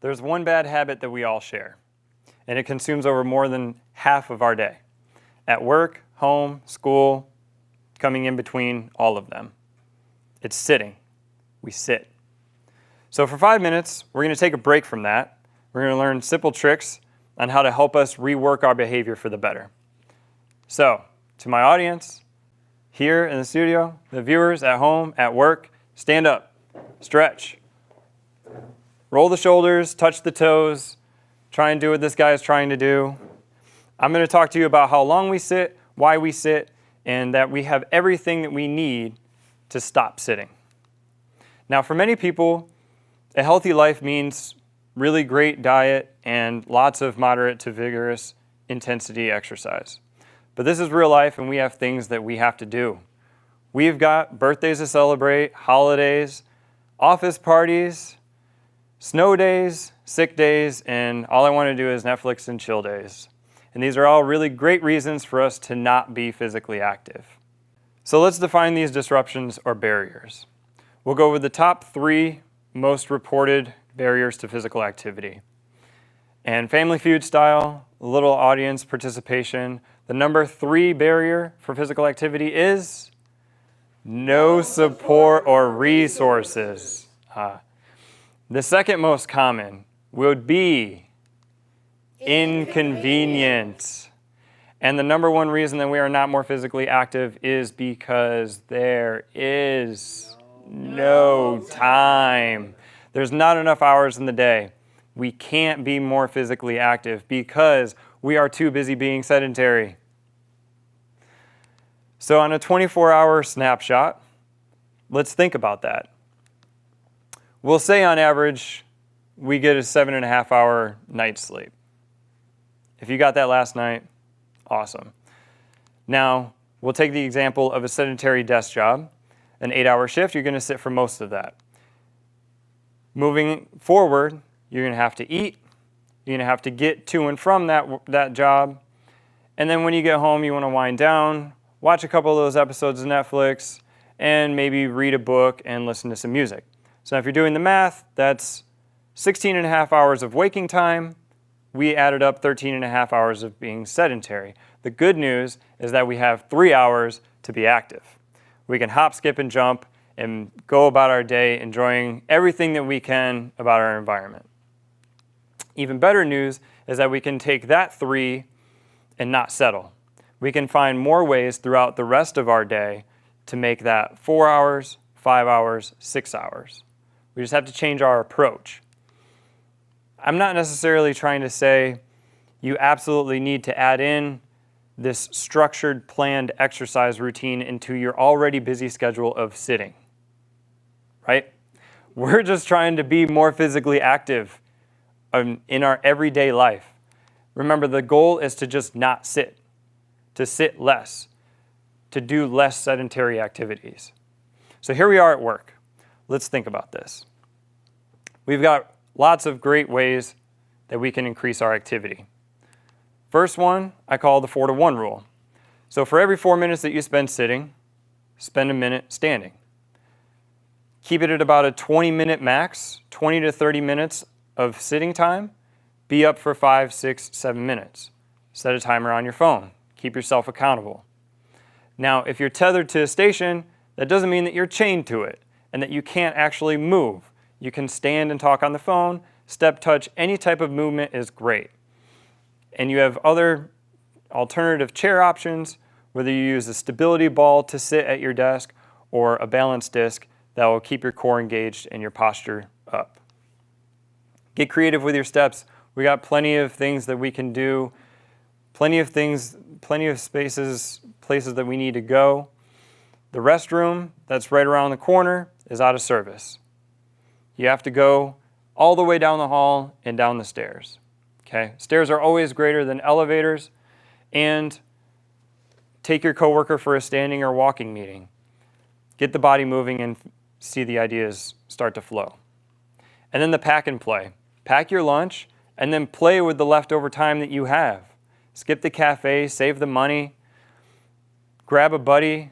There's one bad habit that we all share, and it consumes over more than half of our day. At work, home, school, coming in between all of them. It's sitting. We sit. So for 5 minutes, we're going to take a break from that. We're going to learn simple tricks on how to help us rework our behavior for the better. So, to my audience, here in the studio, the viewers at home, at work, stand up, stretch, roll the shoulders, touch the toes, try and do what this guy is trying to do. I'm going to talk to you about how long we sit, why we sit, and that we have everything that we need to stop sitting. Now, for many people, a healthy life means really great diet and lots of moderate to vigorous intensity exercise. But this is real life, and we have things that we have to do. We've got birthdays to celebrate, holidays, office parties, snow days, sick days, and all I want to do is Netflix and chill days. And these are all really great reasons for us to not be physically active. So let's define these disruptions or barriers. We'll go over the top 3 most reported barriers to physical activity. And Family Feud style, little audience participation. The number 3 barrier for physical activity is no support or resources. The second most common would be inconvenient. And the number 1 reason that we are not more physically active is because there is no time. There's not enough hours in the day. We can't be more physically active because we are too busy being sedentary. So on a 24-hour snapshot, let's think about that. We'll say on average, we get a 7.5-hour night's sleep. If you got that last night, awesome. Now, we'll take the example of a sedentary desk job. An 8-hour shift, you're going to sit for most of that. Moving forward, you're going to have to eat. You're going to have to get to and from that job. And then when you get home, you want to wind down, watch a couple of those episodes of Netflix, and maybe read a book and listen to some music. So if you're doing the math, that's 16.5 hours of waking time. We added up 13.5 hours of being sedentary. The good news is that we have 3 hours to be active. We can hop, skip, and jump and go about our day enjoying everything that we can about our environment. Even better news is that we can take that 3 and not settle. We can find more ways throughout the rest of our day to make that 4 hours, 5 hours, 6 hours. We just have to change our approach. I'm not necessarily trying to say you absolutely need to add in this structured, planned exercise routine into your already busy schedule of sitting, right? We're just trying to be more physically active in our everyday life. Remember, the goal is to just not sit, to sit less, to do less sedentary activities. So here we are at work. Let's think about this. We've got lots of great ways that we can increase our activity. First one, I call the 4-to-1 rule. So for every 4 minutes that you spend sitting, spend a minute standing. Keep it at about a 20-minute max, 20 to 30 minutes of sitting time. Be up for 5, 6, 7 minutes. Set a timer on your phone. Keep yourself accountable. Now, if you're tethered to a station, that doesn't mean that you're chained to it and that you can't actually move. You can stand and talk on the phone. Step, touch, any type of movement is great. And you have other alternative chair options, whether you use a stability ball to sit at your desk or a balance disc that will keep your core engaged and your posture up. Get creative with your steps. We got plenty of things that we can do, plenty of spaces, places that we need to go. The restroom that's right around the corner is out of service. You have to go all the way down the hall and down the stairs. Okay? Stairs are always greater than elevators. And take your coworker for a standing or walking meeting. Get the body moving and see the ideas start to flow. And then the pack and play. Pack your lunch and then play with the leftover time that you have. Skip the cafe, save the money, grab a buddy,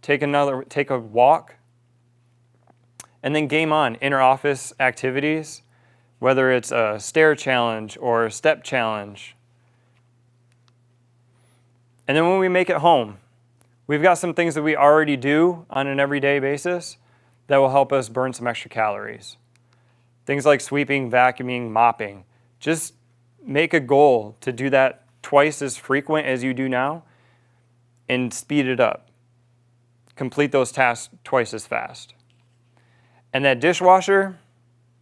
take a walk, and then game on. Inter-office activities, whether it's a stair challenge or a step challenge. And then when we make it home, we've got some things that we already do on an everyday basis that will help us burn some extra calories. Things like sweeping, vacuuming, mopping. Just make a goal to do that twice as frequent as you do now and speed it up. Complete those tasks twice as fast. And that dishwasher,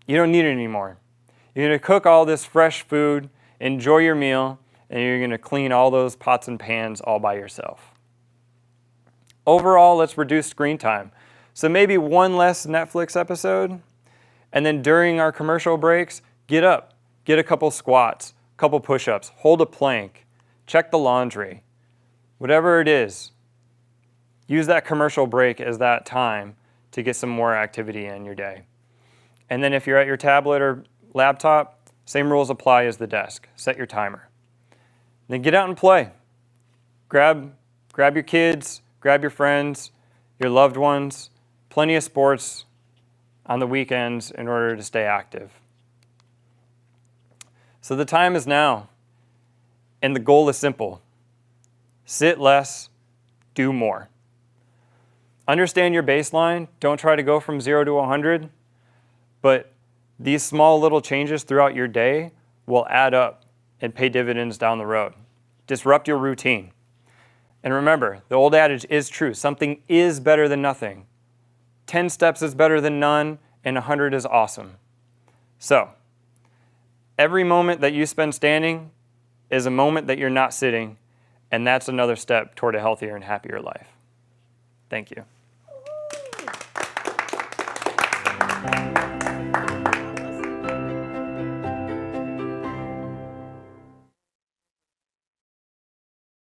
you don't need it anymore. You're going to cook all this fresh food, enjoy your meal, and you're going to clean all those pots and pans all by yourself. Overall, let's reduce screen time. So maybe one less Netflix episode, and then during our commercial breaks, get up, get a couple squats, a couple push-ups, hold a plank, check the laundry. Whatever it is, use that commercial break as that time to get some more activity in your day. And then if you're at your tablet or laptop, same rules apply as the desk. Set your timer. Then get out and play. Grab your kids, grab your friends, your loved ones. Plenty of sports on the weekends in order to stay active. So the time is now, and the goal is simple. Sit less, do more. Understand your baseline. Don't try to go from 0 to 100, but these small little changes throughout your day will add up and pay dividends down the road. Disrupt your routine. And remember, the old adage is true. Something is better than nothing. 10 steps is better than none, and 100 is awesome. So, every moment that you spend standing is a moment that you're not sitting, and that's another step toward a healthier and happier life. Thank you.